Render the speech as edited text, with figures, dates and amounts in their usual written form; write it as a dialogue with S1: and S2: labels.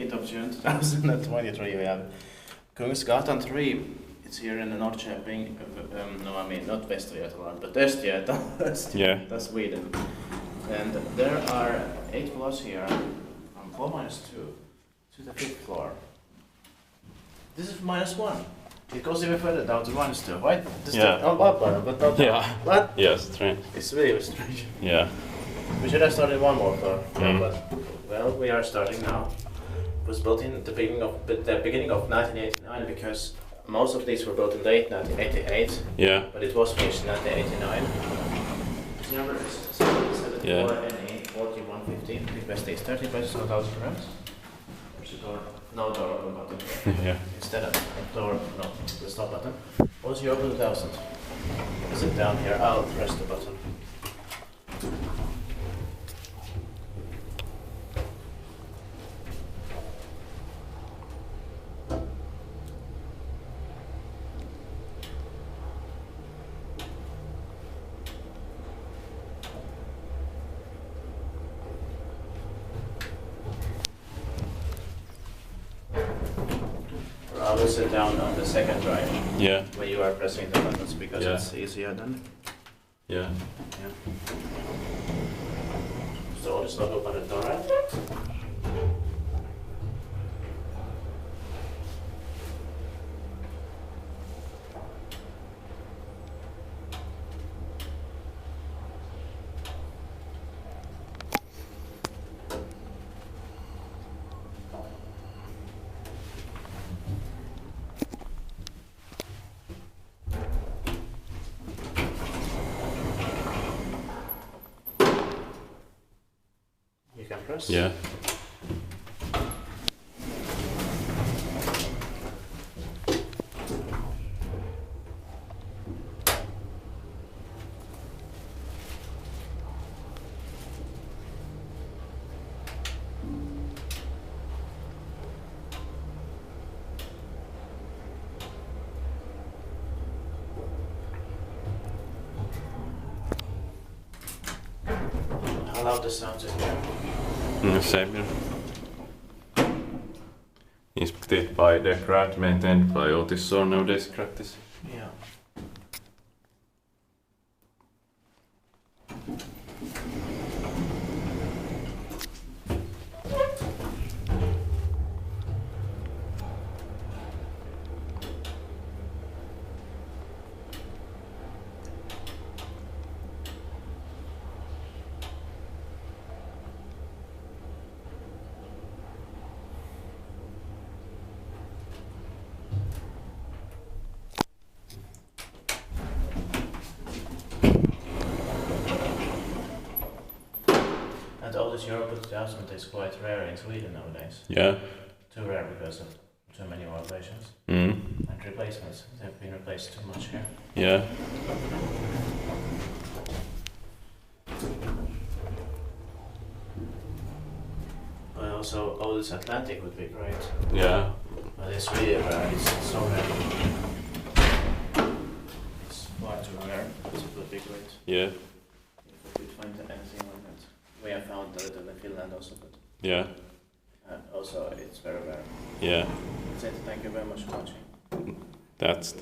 S1: 15th of June 2023, we have Kungsgatan 3. It's here in Norrköping. No, I mean not Västergötland, but Östergötland, Sweden. And there are 8 floors here, from floor -2 to the 5th floor. This is -1. It goes even further down to -2. Why? But not.
S2: Yeah.
S1: What?
S2: Yes, strange.
S1: It's really strange.
S2: Yeah.
S1: We should have started one more floor,
S2: Mm.
S1: but well, we are starting now. It was built in the beginning of 1989 because most of these were built in late 1988.
S2: Yeah.
S1: But it was finished in 1989. This number is 74 NE 4115. Request is 30 places, no thousand grams. There's a door, no door open button.
S2: Yeah.
S1: Instead of door, no, the stop button. Once you open the 1000, sit down here, I'll press the button. I will sit down on the second drive.
S2: Yeah.
S1: When you are pressing the buttons because
S2: Yeah.
S1: it's easier then.
S2: Yeah.
S1: Yeah. So Otis not open the door, right? You can press.
S2: Yeah.
S1: How loud the sound is here?
S2: Same here. Inspected by the craft, maintained by Otis, so no describe this.
S1: Yeah. And Otis Europe 2000 is quite rare in Sweden nowadays.
S2: Yeah.
S1: Too rare because of too many operations
S2: Mm.
S1: and replacements. They've been replaced too much here.
S2: Yeah.
S1: But also Otis Atlantic would be great.
S2: Yeah.
S1: But it's really rare. It's so rare. It's far too rare. It would be great
S2: Yeah.
S1: if we could find anything like that. We have found that in Finland also, but
S2: Yeah.
S1: also it's very rare.
S2: Yeah.
S1: Thank you very much for watching.
S2: That's